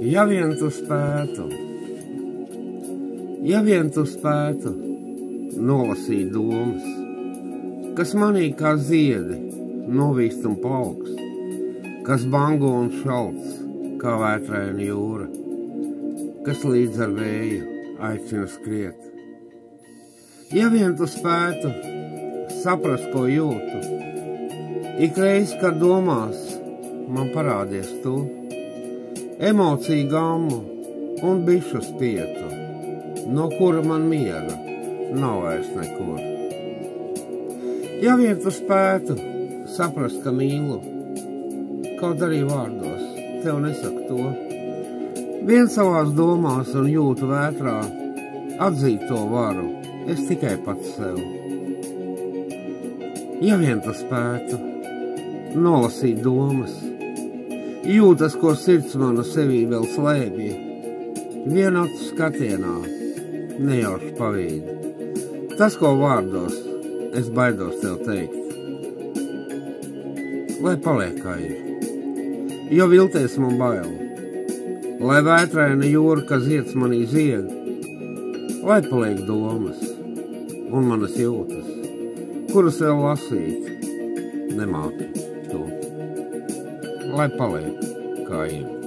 Ja vien tu spētu, nolasīt domas, kas manī kā ziedi novīst un plauks, kas bango un šalts, kā vētraina jūra, kas līdz ar vēju aicina skriet. Ja vien tu spētu saprast, ko jūtu, ikreiz, kad domās, man parādies tu, emociju gammu un bišu spietu, no kura man miera nav vairs nekur. Ja vien tu spētu saprast, ka mīlu, kaut arī vārdos tev nesaku to, vien savās domās un jūtu vētrā atzīt to varu, es tikai pats sev. Ja vien tu spētu nolasīt domas, jūtas, ko sirds mana sevī vēl slēpj, vienu acu skatienā nejauši pavīd. Tas, ko vārdos es baidos tev teikt, lai paliek kā ir, jo vilties man bail, lai vētraina jūra, kas zieds manī zied, lai paliek domas un manas jūtas, kuras vēl lasīt nemāki tu, lai paliek kā ir.